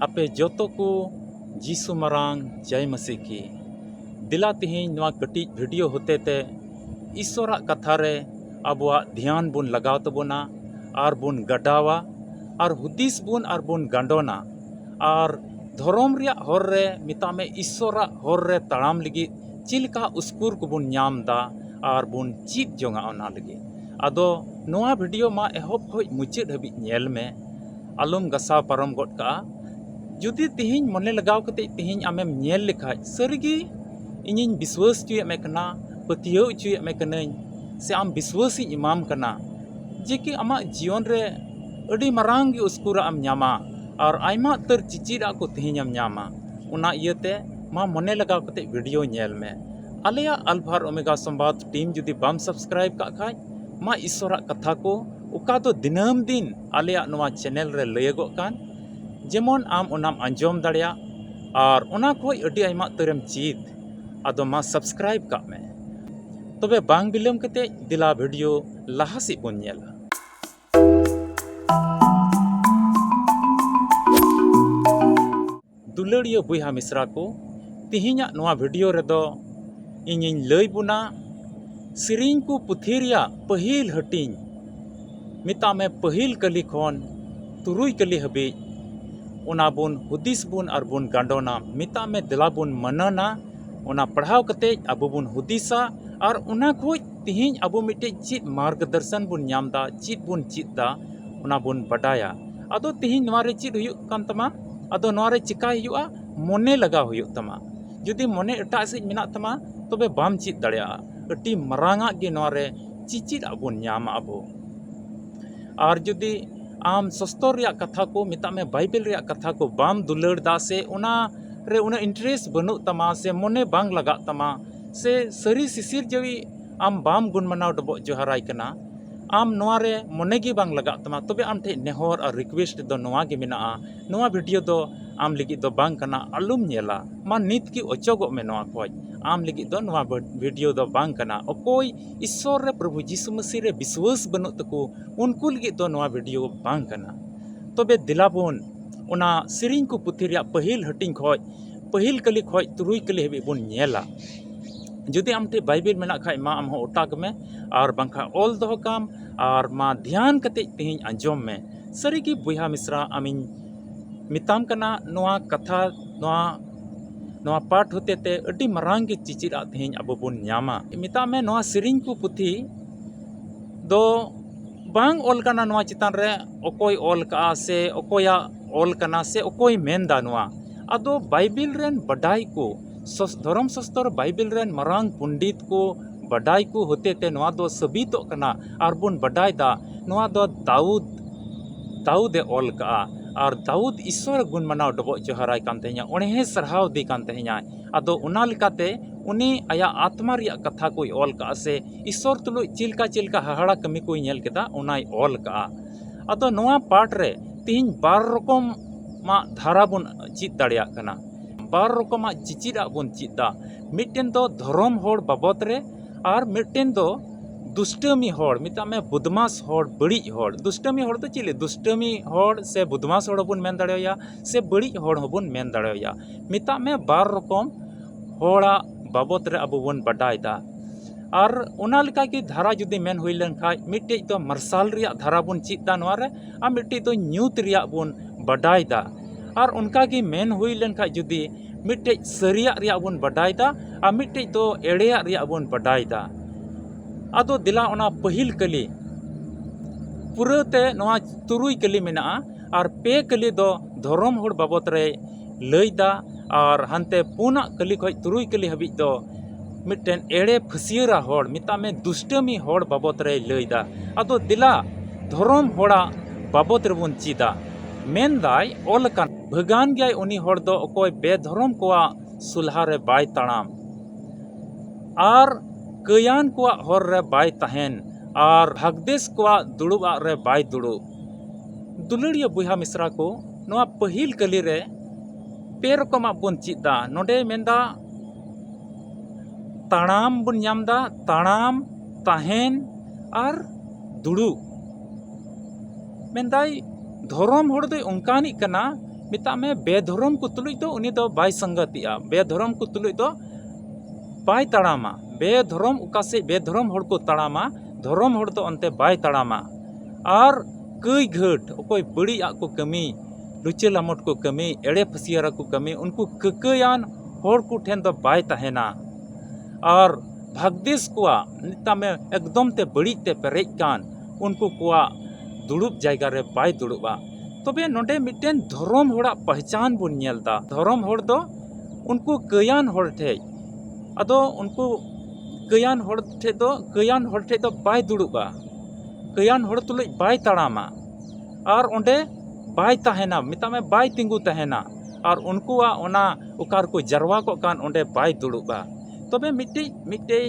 आपे जोतो को जीसु मरांग जय मसीह की दिला तिहिं नवा कटिज वीडियो होते ते ईश्वरा कथा रे अबुआ ध्यान बुन लगाव तबोना आर बुन गडावा और हुदिस बुन आर बुन गांडोना और धर्म रिया हर रे मिता में ईश्वरा हर रे ताड़ाम लगी चिलका उस्कुर को बुन नाम दा और बुन चीत जोंगा ओना लगी आदो नवा वीडियो मा एहब खोज मुचाद हबी नेल में आलम गसाव पारम गड का जुदी तिहिं मने लगाव कते तिहिं आमेम नेल लेखाय सरिगी इनिन विश्वास चुए में कना पतियो चुए में कनई से आम विश्वास इमाम कना जे कि आमा जीवन रे अडी मरांग उस्कुरा आम न्यामा और आयमा तर चिचिरा को तिहिं आम न्यामा उना इयते मा मने लगाव कते वीडियो नेल में आलेया अल्फा ओमेगा संवाद टीम जुदी बाम सब्सक्राइब का खाय मा ईश्वरा कथा को उका दो दिनम दिन आलेया नवा चैनल रे लयगो कान जेमन आम ओनाम अंजम दाड़िया और ओना खोय अडी आयमा तरम चीत आदो मा सब्सक्राइब का में तबे बांग बिलम कते दिला वीडियो लाहा सी बोन नेला दुलड़िया बुहा मिश्रा को तिहिङा नवा वीडियो रेदो इनिन लय बुना सिरिंग को पुथिरिया पहिल हटिंग मिता में पहिल कली खन तुरुई कली हबी ओना बुन हुदिस बुन और बुन गांडोना मिता में दिला बुन मनना ओना पढ़ाव कते अबो बुन हुदिसा और ओना खोज तिहिं अबो मिटे चीत मार्गदर्शन बुन नामदा चीत बुन चीतदा ओना बुन बडाया आदो तिहिं नवारे चीत हुयुक कान तमा आदो नवारे चिकाय हुयुआ मने लगा हुयुक तमा जुदी मने एटा से मिना तमा तबे बाम चीत दाड़िया अटी मरांगा गे नवारे चिचिद अबुन नाम अबो और जुदी आम सस्तर रिया कथा को मिता में बाइबल रिया कथा को बाम दुलड़ दा से उना रे उना इंटरेस्ट बनु तमा से मने बांग लगा तमा से सरी सिसिर जवी आम बाम गुण मनाव डबो जोहराय कना आम नवारे मने गी बांग लगा तमा तबे आम ठे नेहर और रिक्वेस्ट दो नवा गे मिना नवा वीडियो दो आम लगी दो बांग कना अलुम नेला मा नीत की ओचोगो में नवा खोज आम लगी दो नवा वीडियो दो बांग कना ओकोय ईश्वर रे प्रभु यीशु मसीह रे विश्वास बनु तको उनको लगी दो नवा वीडियो बांग कना तबे दिलाबोन ओना सिरिंग को पुथि रिया पहिल हटिंग खोज पहिल कली खोज तुरुई कली हबी बुन नेला जुदी आमटे बाइबल मेना खाय मा आम हो ओटाग में और बांखा ऑल दो काम और मा ध्यान कते तिहिं अंजम में सरीगी बुहा मिश्रा आमिन मिताम कना नवा कथा नवा पाठ होते ते अडी मरांग के चिचिरा तिहिं अबो बुन न्यामा मिता में नवा सिरिंग को पुथि दो बांग ऑल कना नवा चितान रे ओकोय ऑल का से ओकोया ऑल कना से ओकोय मेनदा नवा आदो बाइबल रेन बडाई को धर्म शास्त्र बाइबल रेन मरांग पंडित को बडाई को होते ते नवा दो सबितो कना और बुन बडाई दा नवा दो दाऊद ऑल का और दाऊद ईश्वर गुण मनाव डबो जोहराय कान तेहिया ओणे सरहाव दी कान तेहिया आदो उना लेकाते उनी आया आत्मा रिया कथा कोई ऑल का से ईश्वर तुलु चिलका हहाड़ा कमी कोई नेल केदा उनाय ऑल का आदो नवा पाठ रे तिहिं बार रकम मा धारा बुन चित दाड़िया कना बार रकम चिचिरा बुन चिदा मिटेन दो धर्म होड़ बाबत रे और मिटेन दो दुष्टमी होड़ मिता में बुदमास होड़ बड़ी होड़ दुष्टमी होड़ तो चिले दुष्टमी होड़ से बुदमास होड़ बुन मेन दाड़ेया से बड़ी होड़ होबुन मेन दाड़ेया मिता में बार रकम होड़ा बाबत रे अबो बुन बडाय दा और उना लिका की धारा जुदी मेन हुई लन खाय मिटे तो मार्शल रिया धारा बुन चिदा नवा रे आ मिटे तो न्यूत रिया बुन बडाय दा और उनका की मेन हुई लन खाय जुदी मिटे सरिया रिया बुन बडाय दा आ मिटे तो एड़ेया रिया बुन बडाय दा आदो दिला ओना पहिल कली पुरते नवा तुरुई कली मेना और पे कली दो धर्म होड़ बाबत रे लयदा और हानते पुना कली खय तुरुई कली हबी दो मिटेन एड़े फसियरा होड़ मिता में दुष्टमी होड़ बाबत रे लयदा आदो दिला धर्म होड़ा बाबत रे बुन चिदा मेन दाय ऑल कान भगान गय उनी होड़ दो ओकोय बेधर्म कोआ सुलहा रे बाय ताणाम और कयान को हर रे बाय तहन और भागदेश को दुड़ुब रे बाय दुड़ुब दुलड़िया बुहा मिश्रा को नवा पहिल कली रे पे रकम बुन चिदा नोडे मेंदा ताणाम बुन नामदा ताणाम तहन और दुड़ुब मेंदाई धर्म होड़ दो उनकानी कना मिता में बेधर्म को तुलुज दो उनी दो बाय संगतिया, बेधर्म को तुलुज दो बाय तड़ामा, बेधर्म उकासे बेधर्म हड़ को तड़ामा, धर्म हड़ तो अंते बाय तड़ामा। और कई घट अकोय बड़ी आग को कमी, लुचे लामट को कमी, एड़े फसियारा को कमी, उनको ककयान हड़ को ठेन दो बाय तहेना। और भागदेश कुआ निता में एकदम ते बड़ी ते पेरेज कान उनको कुआ दुड़ुब जायगा रे बाय दुड़ुबा। तबे नोडे मिटेन धर्म हड़ा पहचान बुन नेलदा। धर्म हड़ दो उनको कयान हड़ ठे, अदो उनको कयान हड़ ठे दो बाय दुड़ुबा, कयान हड़ तुलुज बाय तड़ामा और ओंडे बाय तहेना, मिता में बाय तिंगु तहेना। और उनकुआ ओना उकार को जरवा को कान ओंडे बाय दुड़ुबा। तबे मिट्टे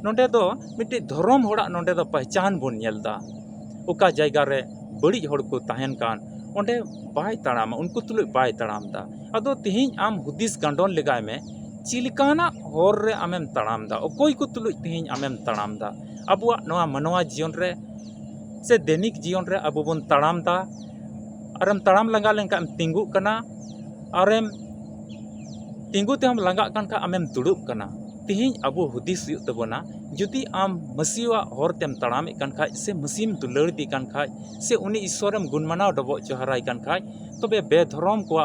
नोंडे दो मिट्टे धर्म हड़ा नोंडे दो पहचान बुन नेलदा। उका जायगा रे बड़ी हड़ को तहन कान ओंडे बाय तड़ामा, उनको तुलुज बाय तड़ामदा। अदो तिहिं आम हुदिस गांडोन लगाय में चिलकाना हर रे आमेम तड़ामदा, अकोय को तुलुज तिहिं आमेम तड़ामदा। अबुआ नोआ मनवा जीवन रे से दैनिक जीवन रे अबु बन तड़ामदा। आरम तड़ाम लंगा लेनका तिंगु कना, आरम तिंगु ते हम लंगा कान का आमेम दुड़ुब कना। तिहिं अबु हुदिस हुयुग तबोना जुदी आम मसीवा हर तेम तड़ामे कान खाय से मसीम दुलड़ दी कान खाय से उनी ईश्वरम गुणमानाव डबो जोहराय कान खाय तबे बेधर्म को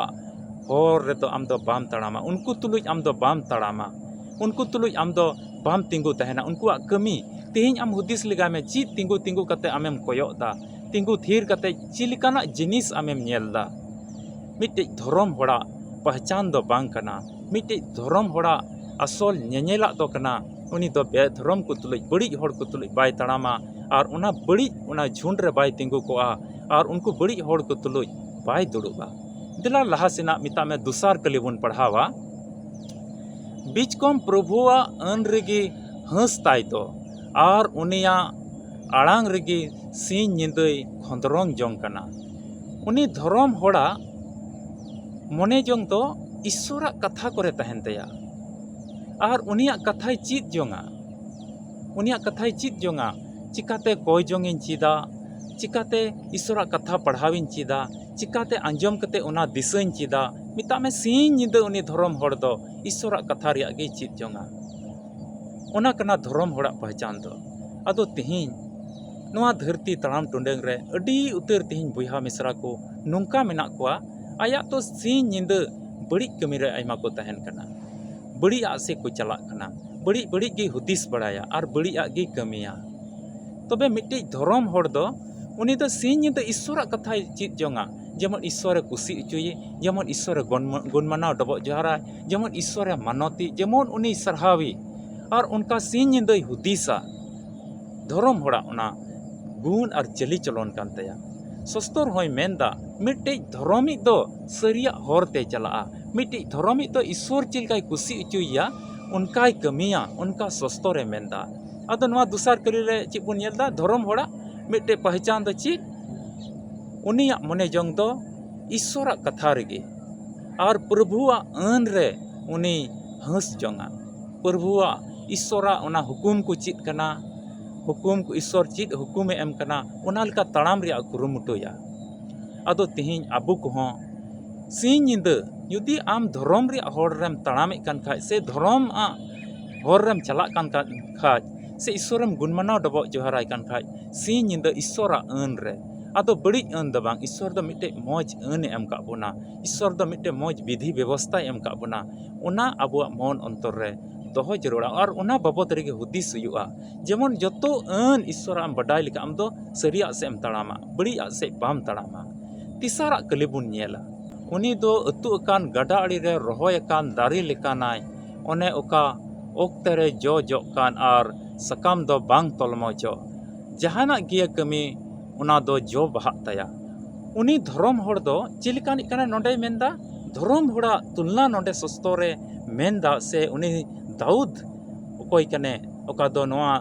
हर रे तो आम दो बाम तड़ामा, उनको तुलुज आम दो बाम तड़ामा, उनको तुलुज आम दो बाम तिंगु तहेना। उनकुआ कमी तिहिं आम हुदिस लेगा में ची तिंगु तिंगु कते आमेम कोयोदा, तिंगु थीर कते चिलकाना जिनिस आमेम नेलदा। मिट्टे धर्म हड़ा पहचान दो बांग कना, मिट्टे धर्म हड़ा असल नेनेला दो कना उनी दो बेधर्म को तुलुज बड़ी हड़ को तुलुज बाय तड़ामा और उना बड़ी उना झुंड रे बाय तिंगु कोआ और उनको बड़ी हड़ को तुलुज बाय दुड़ुबा। दिला लहा सेना मिता में दुसार कली बन पढ़ावा। बीच कम प्रभुआ अन रेगी हंस ताय दो और उनिया आड़ांग रेगी सीन निंदई खंदरंग जोंग कना। उनी धर्म हड़ा मने जोंग तो ईश्वरा कथा करे तहन तया और उनिया कथाय चीत जोंगा, उनिया कथाय चीत जोंगा। चिकाते कोय जोंगिन चीदा, चिकाते ईश्वरा कथा पढ़ाविन चीदा, चिकाते आंजम कते उना दिसैन चीदा। मिता में सीन निंदा उनी धर्म हड़ दो ईश्वरा कथा रिया गे चीत जोंगा। उना कना धर्म हड़ा पहचान दो। अदो तिहिं नोआ धरती तड़ाम टुंडेंग रे अडी उतर तिहिं बुहा मिश्रा को नोंका मेना कोआ आया तो सीन निंदा बड़ी कमी रे आयमा को तहन कना, बड़ी आग से को चला कना, बड़ी बड़ी गे हुदिस बड़ाया और बड़ी आग गे कमिया। तबे मिट्टे धर्म हड़ दो उनी दो सीन निंदा ईश्वरा कथा चीत जोंगा। जेमन ईश्वर कुसी उचुये, जेमन ईश्वर गुणमानाव डबो जोहराय, जेमन ईश्वर मानती, जेमन उनी सरहावी और उनका सीन निंदा हुदिसा। धर्म हड़ा उना गुण और चली चलन कान तया। सस्तर होय मेंदा मिट्टे धर्मिक दो सरिया हरते चला, मिट्टे धर्मिक दो ईश्वर चिलकाय कुसी उचुया उनकाय कमिया, उनका सस्तरे मेंदा। अदो नवा दुसार कली रे ची बुन नेलदा धर्म हड़ा मिट्टे पहचान दो ची उनिया मने जोंग दो ईश्वरा कथा रेगे और प्रभुआ अन रे उनी हंस जोंगा। प्रभुआ ईश्वरा उना हुकुम को चीत कना, हुकुम को ईश्वर चीत हुकुमे एम कना उना लेका तड़ाम रिया कुरुमुटुया। अदो तिहिं आबु कोहों सीन निंदा जुदी आम धर्म रिया हड़ रेम तड़ामे कान खाय से धर्म आ हड़ रेम चला कान खाय से ईश्वरम गुणमानाव डबो जोहराय कान खाय सीन निंदा ईश्वरा अन रे। अदो बड़ी अन दो बांग, ईश्वर दो मिट्टे मौज अन एम का बोना, ईश्वर दो मिट्टे मौज विधि व्यवस्था एम का बोना। उना अबुआ मन अंतर रे दोहो जरूरा और उना बाबत रेगे हुदिस हुयुआ। जेमन जतो अन ईश्वर आम बडाय लेका आम दो सरिया से एम तड़ामा, बड़ी आग से बाम तड़ामा। तिसारा कली बुन नेला उनी दो अतु अकान गडा आड़ी रे रोहय अकान दारी लेकानाय, ओने ओका ओक्ते रे जो कान और सकाम दो बांग तलमोजो, जहाना गिया कमी उना दो जो बहाग तया। उनी धर्म हड़ दो चिलकानी कना नोंडे मेंदा धर्म हड़ा तुलना नोंडे सस्तरे मेंदा से उनी दाऊद ओकोय कने ओका दो नोआ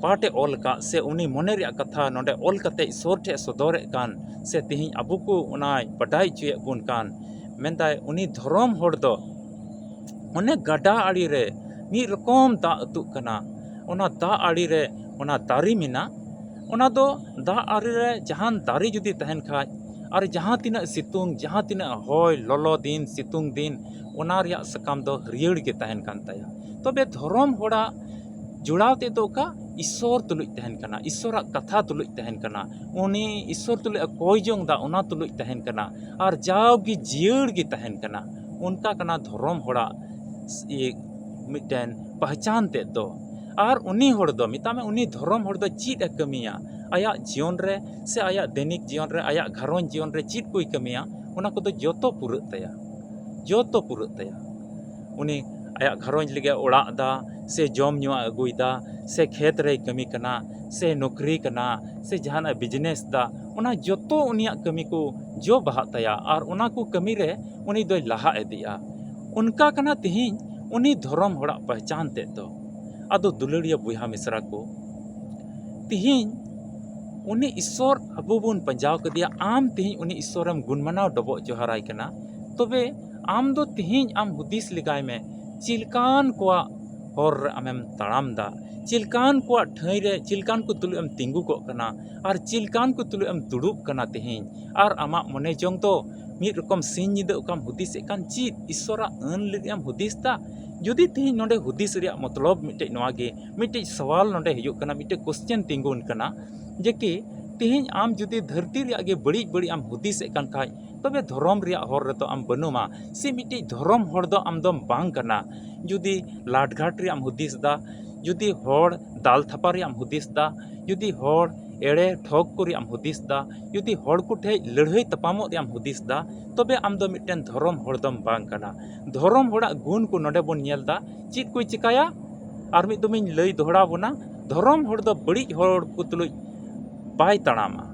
पाटे ओल का से उनी मने रिया कथा नोंडे ओल कते ईश्वर ठे सदोरे कान से तिहिं अबु को उनाय बडाय चुये बुन कान मेंदाय उनी धर्म हड़ दो उन्हें गडा आड़ी रे मी रकम दा अतु कना। उना दा आड़ी रे उना दारी मिना, उना दो दा आड़ी रे जहान दारी जुदी तहन खाय और जहाँ तीना सितुंग जहाँ तीना हॉय ललो दिन सितुंग दिन ओना रिया सकाम दो हरियर के तहन कान ताया तबे धर्म होड़ा जुड़ाव ते तो का ईश्वर तुलुज तहन कना ईश्वरा कथा तुलुज तहन कना उनी ईश्वर तुलुज कोई जोंग दा ओना तुलुज तहन कना और जावगी जियड़ गी तहन कना उनका कना धर्म होड़ा ये मिटन पहचान ते दो और उनी होड़ दो मिता में उनी धर्म होड़ दो चीट कमिया आया जीवन रे से आया दैनिक जीवन रे आया घरों जीवन रे चीट कोई कमिया उना को तो जोतो पुरत तया उनी आया घरों लगे ओड़ा दा से जम नुआ अगुईदा से खेत रे कमी कना से नौकरी कना से जहाना बिजनेस दा उना जोतो उनिया कमी को जो बहा तया और उना को कमी रे उनी दो लहा इदिया उनका कना तिहिं उनी धर्म होड़ा पहचान ते दो आदो दुलड़िया बुहा मिश्रा को तिहिं उनी ईश्वर अबो बुन पंजाव कदिया आम तिहिं उनी ईश्वरम गुणमनाव डबो जोहाराय कना तबे आम दो तिहिं आम हुदिस लिगाय में चिलकान को हर आमेम ताड़ाम दा चिलकान को ठाई रे चिलकान को तुलु एम तिंगु को कना और चिलकान को तुलु एम दुड़ुब कना तिहिं और आमा मने जोंग तो मिद रकम सिन निदा उकाम हुदिस एकान चीत ईश्वरा अन लिगाम हुदिस दा जुदी तिहिं नोडे हुदिस रिया मतलब मिटे नोआगे मिटे सवाल नोडे हिजुग कना मिटे क्वेश्चन तिंगुन कना जे कि तिहिं आम जुदी धरती रिया गे बड़ी बड़ी आम हुदिस एकान खाय तबे धर्म रिया हर रे तो आम बनुमा से मिटे धर्म हर दो आम दम बांग कना जुदी लाटघाट रे आम हुदिस दा जुदी हर दाल थापा रे आम हुदिस दा जुदी हर एड़े ठग को रे आम हुदिस दा जुदी हर को ठे लड़ाई तपामो रे आम हुदिस दा तबे आम दो मिटेन धर्म हर दम बांग कना धर्म होड़ा गुण को नोडे बोन नेल दा चीत कोई चिकाया और मिद दमिन लई दोहरा बोना धर्म हर दो बड़ी हर को तुलुज बाय ताड़ामा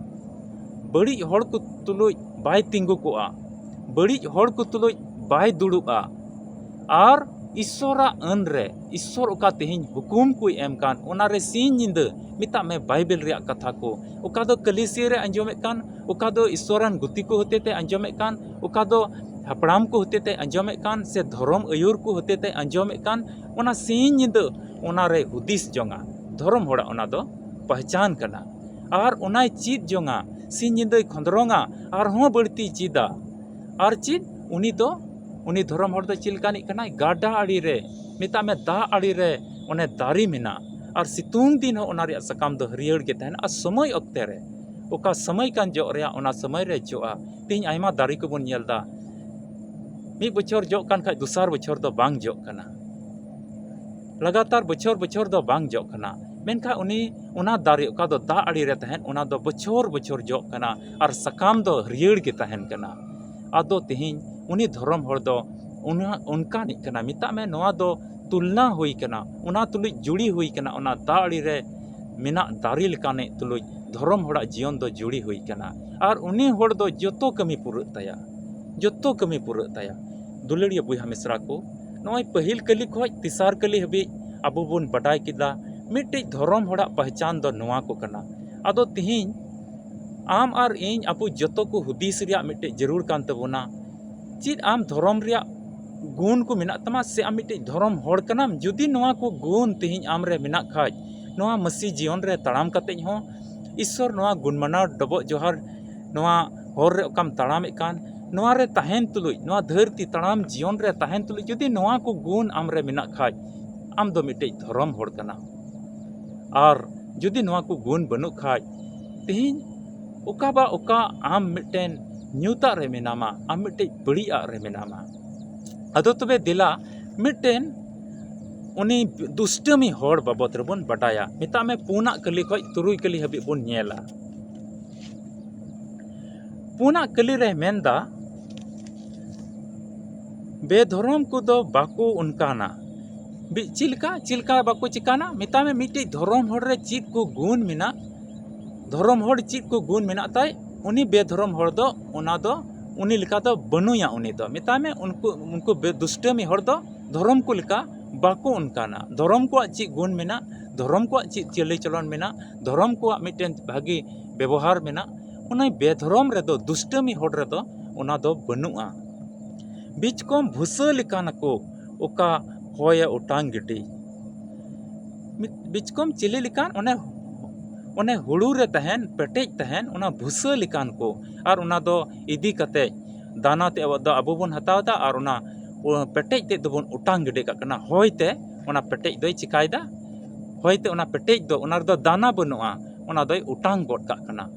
बड़ी हर को तुलुज बाय तिंगु कोआ बड़ी हर को तुलुज बाय दुड़ुबा और ईश्वरा अन रे ईश्वर ओका तिहिं हुकुम को एम कान ओना रे सिन निंद मिता में बाइबल रे कथा को ओका दो कलिसिया रे अंजोमे कान ओका दो ईश्वरन गुति को होते ते अंजोमे कान ओका दो हपड़ाम को होते ते अंजोमे कान से धर्म अयुर को होते ते अंजोमे कान ओना सिन निंद ओना रे हुदिस जोंगा धर्म होड़ा ओना दो पहचान कना और ओनाय चीत जोंगा सिन निंद खंदरोंगा और हों बढ़ती चीदा और चीत उनी धर्म हर दो चिलकानी कना गाडा आड़ी रे मिता में दा आड़ी रे ओने दारी मिना और सितुंग दिन हो ओना रे सकाम दो हरियर के तहन आ समय अक्ते रे ओका समय कान जो रे ओना समय रे जोआ तिन आयमा दारी को बन नेलदा मी बछर जो कान खाय दुसार बछर दो बांग जो कना लगातार बछर दो बांग जो कना मेनखा उनी ओना दारी ओका दो दा आड़ी रे तहन ओना दो बछर जो कना और सकाम दो हरियर के तहन कना आदो तिहिं उनी धर्म हर दो उनका निकना मिता में नोआ दो तुलना हुई कना उना तुलुज जुड़ी हुई कना उना दाड़ी रे मिना दारी लकाने तुलुज धर्म होड़ा जीवन दो जुड़ी हुई कना और उनी हर दो जोतो कमी पुरत ताया दुलड़िया बुहा मिश्रा को नोय पहिल कली खोज तिसार कली हबी अबो बुन बडाय किदा मिटे धर्म होड़ा पहचान दो नोआ को कना आदो तिहिं आम और इन अबो जोतो को हुदिस रिया मिटे जरूर कान तबोना चीज आम धर्म रिया गुण को मिना तमा से आम मिटे धर्म होड़ कनाम जुदी नोआ को गुण तिहिं आम रे मिना खाज नोआ मसी जीवन रे ताड़ाम कते हो ईश्वर नोआ गुण मनाव डबो जोहर नोआ हर रे ओकाम ताड़ाम कान नोआ रे तहन तुलुज नोआ धरती ताड़ाम जीवन रे तहन तुलुज जुदी नोआ को गुण आम रे मिना खाज आम दो मिटे धर्म होड़ कना और जुदी नोआ को गुण बनु खाज तिहिं ओका बा ओका आम मिटेन न्यूता रे मेनामा आम मिटे बड़िया रे मेनामा अदो तबे दिला मिटेन उनी दुष्टमी हर बाबत रेबन बटाया मिता में पुना कली खoj तुरुई कली हबी बन नेला पुना कली रे मेनदा बेधर्म को दो बाको उनकाना चिलका बाको चिकाना मिता में मिटे धर्म हर रे चीज को गुण मिना धर्म हर चीज को गुण मिना ताई उनी बेधर्म हर दो उना दो उनी लिखा दो बनुया उनी दो मिता में उनको दुष्टमी हर दो धर्म को लिखा बाको उनकाना धर्म को चीज गुण मिना धर्म को चीज चले चलन मिना धर्म को मिटेन भागी व्यवहार मिना उना बेधर्म रे दो दुष्टमी हर रे दो उना दो बनुआ बीच कम भूसा लिकाना को ओका होय ओटांग गिटी बीच कम चिले लिकान ओने ओने हुड़ू रे तहन पेटेज तहन ओना भूसा लेकान को और ओना दो इदी कते दाना ते अबो बन हतावदा और ओना पेटेज ते दो बन उटांग गिडे काकना होयते ओना पेटेज दोय चिकायदा होयते ओना पेटेज दो ओना दो दाना बनुआ ओना दोय उटांग गोड काकना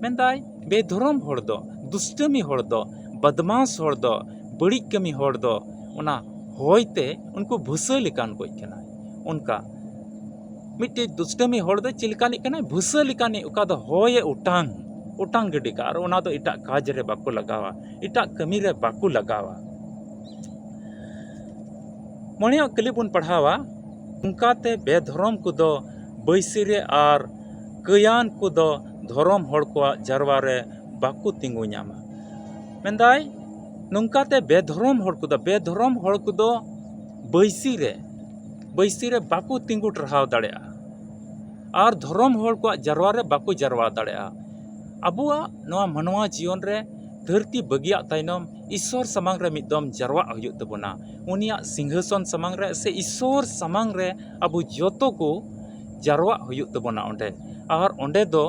मेंदाय बेधरम होड़ दो दुष्टमी होड़ दो बदमाश होड़ दो बड़ी कमी होड़ दो ओना होयते उनको भूसा लेकान गोय कना उनका मिट्टे दुष्टमी होड़ दो चिलकानी कना भूसा लेकानी उका दो होये उटांग गिडी का और ओना दो इटा काज रे बाको लगावा इटा कमी रे बाको लगावा मोनिया कलिबुन पढ़ावा उनकाते बेधरम को दो बैसिरे और कयान को दो धरम होड़ को जरवा रे बाको तिंगु न्यामा मेंदाय नुंकाते बेधरम होड़ को दो बैसिरे बाको तिंगु टरहाव दाड़ेया और धरम होड़ को जरवा रे बाको जरवा दाड़ेया अबुआ नवा मनवा जीवन रे धरती बगिया ताइनम ईश्वर समांग रे मिदम जरवा हुयुग तबुना उनिया सिंहासन समांग रे से ईश्वर समांग रे अबु जोतो को जरवा हुयुग तबुना ओंडे और ओंडे दो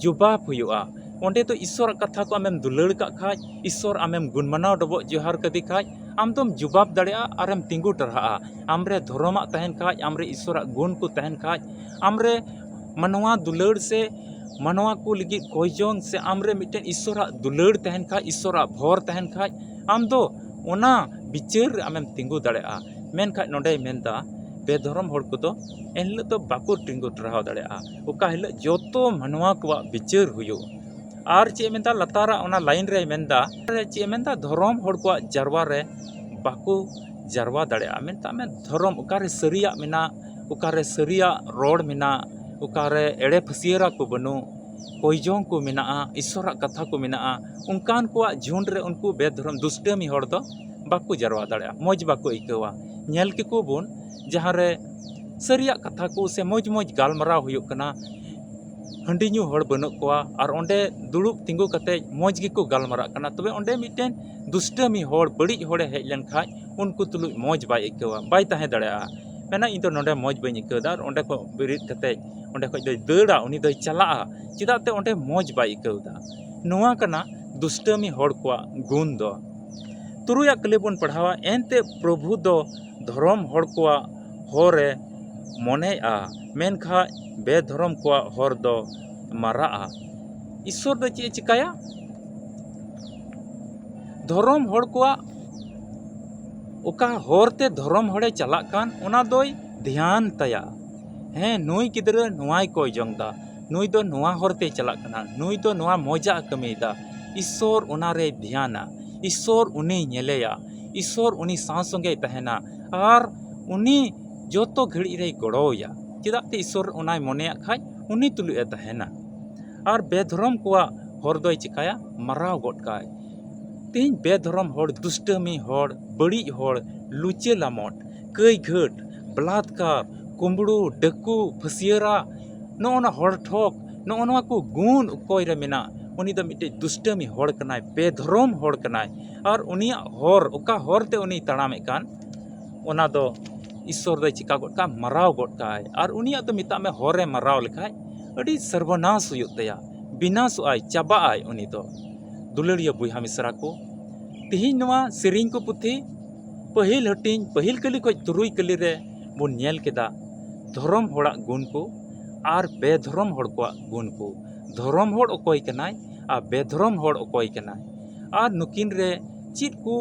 जुबाब हुयुआ ओंडे तो ईश्वर कथा को आमेम दुलड़ का खाज ईश्वर आमेम गुणमनाव डबो जोहार कदी खाज आम तुम जुबाब दड़िया और आम तिंगु टरहा आमरे धर्मा तहन खाज आमरे ईश्वर गुण को तहन खाज आमरे मनवा दुलड़ से मनवा को लगी कोयजोंग से आमरे मिटेन ईश्वर दुलड़ तहन खाज ईश्वर भोर तहन खाज आम दो ओना बिचार आमेम तिंगु दड़िया मेन खाज नोडे मेनदा बेधरम होड़ को दो एनहिल तो बाको तिंगु टरहा दड़िया ओका हिल जोतो मनवा को बिचार हुयो और चे मेनदा लतारा ओना लाइन रे मेनदा चे मेनदा धरम होड़ को जरवा रे बाको जरवा दड़िया मेनता में धरम ओकारे सरिया मेना ओकारे सरिया रोड मेना ओकारे एड़े फसियरा को बनु कोयजों को मेना ईश्वर कथा को मेना उनकान को झुंड रे उनको बेधरम दुष्टमी होड़ दो बाको जरवा दड़िया मौज बाको इकवा नेल के को बुन जहाँ रे सरिया कथा को से मौज मौज गालमराव हुयुग कना हंडिन्यू होड़ बनुक कोआ और ओंडे दुड़ुब तिंगु कते मौज गिको गालमरा कना तबे ओंडे मिटेन दुष्टमी होड़ बड़ी होड़े हेज लेन खाज उनको तुलुज मौज बाय इकवा बाय ताहे दड़िया मेना इन तो नोंडे मौज बई इकदा और ओंडे को बिरिद कते ओंडे खoj दोय दड़ा उनी दोय चला चिदाते ओंडे मौज बाय इकदा नोआ कना दुष्टमी होड़ को गुण दो तुरुया कलेबुन पढ़ावा एनते प्रभु दो धर्म होड़ को होरे मनेआ मेनखा बेधरम को होर दो मारा ईश्वर दो चे चिकाया धर्म होड़ को ओका होरते धर्म होड़े चला कान ओना दोय ध्यान तया हैं नुई गिदरा नुआय कोय जोंगदा नुई दो नुआ होरते चला काना नुई दो नुआ मौजा कमीदा ईश्वर ओना रे ध्याना ईश्वर उनी नेलेया ईश्वर उनी सां संगे तहना और उनी जोतो घड़ी रे गड़ोया चिदाते ईश्वर उनाय मनेया खाज उनी तुलुए तहना और बेधरम को होर दोय चिकाया मराव गोट काय तीन बेधरम होड़ दुष्टमी होड़ बड़ी होड़ लुचे लामोट कई घट बलात्कार कुंबड़ू डकू फसियरा नोना होड़ ठोक नोना को गुण उकोय रे मेना उनी दो मिटे दुष्टमी होड़ कनाय बेधरम होड़ कनाय और उनिया होर उका होरते उनी तड़ामे कान ओना दो ईश्वर दो चिका गोट का मराव गोट काय और उनिया तो मिता में होरे मराव लिखाय अड़ी सर्वनाश हुयुग तया विनाश आय चाबा आय उनी दो दुलड़िया बुहा मिश्रा को तिहिं नवा सेरिंग को पुथी पहिल हटिंग पहिल कली खoj तुरुई कली रे बुन नेल केदा धरम होड़ा गुण को और बेधरम होड़ को गुण को धरम होड़ ओकोय कनाय आ बेधरम होड़ ओकोय कनाय और नुकिन रे चित को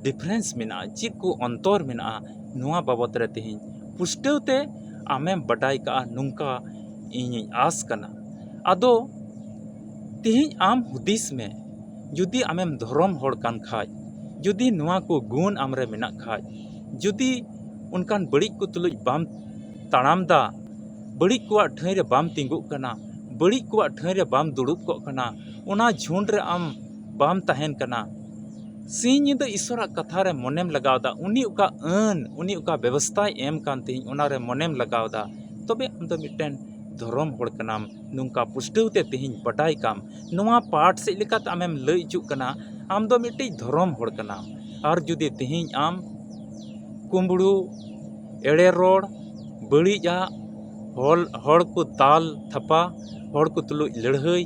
डिफरेंस मेना चित को अंतर मेना नुआ बाबत रे तिहिं पुष्टवते आमेम बडाय का नुंका इन आस कना आदो तिहिं आम हुदिस में जुदी आमेम धरम होड़ कान खाज जुदी नुआ को गुण आमरे मेना खाज जुदी उनकान बड़ी को तुलुज बाम ताड़ामदा बड़ी को ठाई रे बाम तिंगु कना बड़ी को ठाई रे बाम दुड़ुब को कना ओना झुंड रे आम बाम तहन कना सिंह दो ईश्वर कथा रे मनेम लगावदा उनी उका अन उनी उका व्यवस्था एम कान तिहिं ओना रे मनेम लगावदा तबे आम दो मिटेन धरम होड़ कनाम नुंका पुष्टवते तिहिं बडाय काम नुआ पाठ से लेकात आमेम लई जुक कना आम दो मिटे धरम होड़ कनाम और जुदी तिहिं आम कुंबड़ू एड़े रोड़ बड़ीजा होड़ को दाल थपा हर को तुलुज लड़हई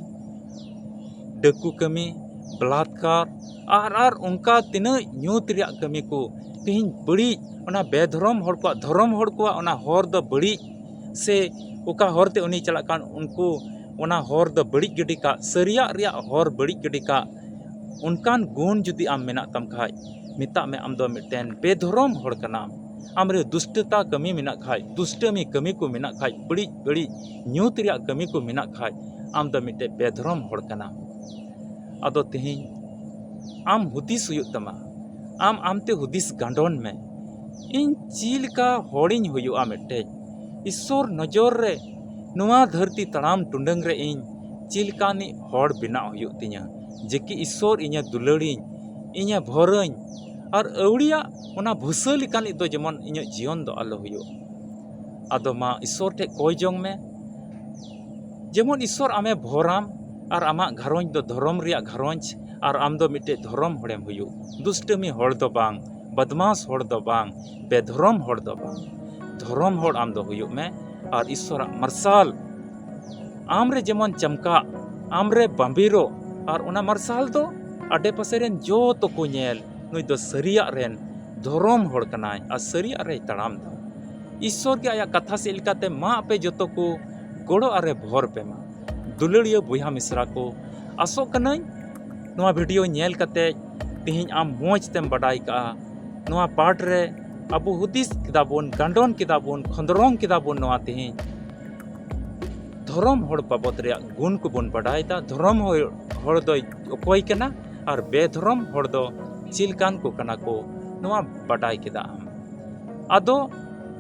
डाकू कमी बलात्कार आर उनका तीना ᱧᱩᱛ ᱨᱮᱭᱟᱜ कमी को तीन बड़ी ओना बेधर्म हर को धर्म हर को ओना हर द बड़ी से ओका हरते उनी चला कान उनको ओना हर द बड़ी गडी का सरिया रिया हर बड़ी गडी का उनकान गुण जुदी आम मेना तम खाय मिता में आम दो मिटेन बेधर्म हर कना आमरे दुष्टता कमी मेना खाय दुष्टमी कमी को मेना खाय बड़ी बड़ी ᱧᱩᱛ रिया कमी को मेना खाय आम दो मिटे बेधर्म हर कना आदो तेही आम हुदिस हुयुग तमा आम आमते हुदिस गांडोन में इन चील का होड़िन हुयुआ मिटे ईश्वर नजर रे नुआ धरती तड़ाम टुंडंग रे इन चिलकानी होड़ बिना हुयुग तिया जेकि ईश्वर इnya दुलड़िन इnya भरइन और अवड़िया ओना भुसली कानी दो जेमन इnya जीवन दो आलो हुयुग आदो मा ईश्वर ठे कोय जोंग में जेमन ईश्वर आमे भराम और आमा घरोंज दो धर्म रिया घरोंज और आम दो मिटे धर्म होड़ेम हुयुग दुष्टमी होड़ दो बांग बदमाश होड़ दो बांग बेधर्म होड़ दो बांग धर्म होड़ आम दो हुयुग में और ईश्वर मरसाल आमरे जेमन चमका आमरे बंबीरो और उना मरसाल दो आडे पासे रेन जो तो को नेल नुई दो सरिया रेन धर्म होड़ कनाय और सरिया रे तड़ाम दो ईश्वर के आया कथा से इलकाते मा पे जतो को गोड़ो अरे भोर पे मा दुलड़िया बुहा मिश्रा को आसो कनाई नोआ वीडियो नेल कते तिहिं आम मोज तेम बडाई का नोआ पार्ट रे अबु हुदिस किदाबोन गांडोन किदाबोन खंदरोंग किदाबोन नोआ तिहिं धर्म होड़ बाबत रे गुण को बोन बडाईदा धर्म होड़ दो ओकोय कना और बेधर्म होड़ दो चिलकान को कना को नोआ बडाई किदा आम आदो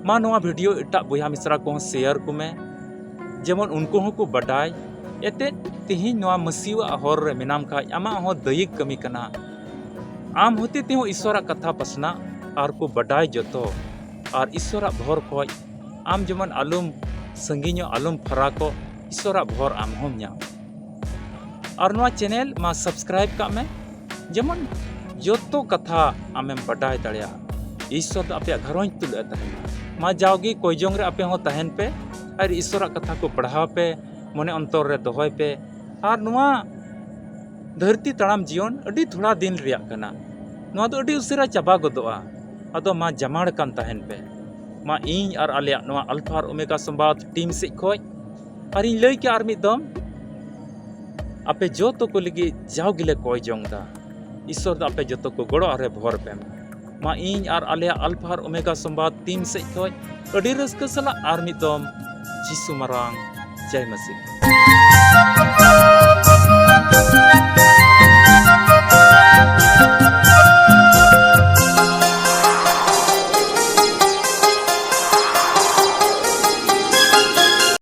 मा नोआ वीडियो इटा बुहा मिश्रा को शेयर को में जेमन उनको को बडाई एते तिहिं नोआ मसीवा हर रे मिनाम का आमा हो दयिक कमी कना आम होते तिहो ईश्वरा कथा पसना और को बडाई जतो और ईश्वरा भर खोज आम जेमन आलुम संगिño आलुम फराको ईश्वरा भर आम होम न्याम और नोआ चैनल मा सब्सक्राइब का में जेमन जतो कथा आमेम बडाई दड़िया ईश्वर दो आपे घरोंज तुले तहन मा जाओगी कोई जोंग रे आपे हो तहन पे और ईश्वरा कथा को पढ़ाव पे मने अंतर रे दोहय पे और नोआ धरती तड़ाम जीवन अड़ी थोड़ा दिन रिया कना नोआ दो अड़ी उसिरा चाबा गदोआ अदो मा जमाड़ कान तहन पे मा इन और आलिया नोआ अल्फा और ओमेगा संवाद टीम से खोज और इन लई के आर मिद दम आपे जोतो को लगी जाओ गिले कोय जोंगदा ईश्वर दो आपे जोतो को गोड़ो अरे भोर पे मा इन और आलिया अल्फा और ओमेगा संवाद टीम से खोज अड़ी रस्क सला आर मिद दम जिसु मरांग जय मसीह।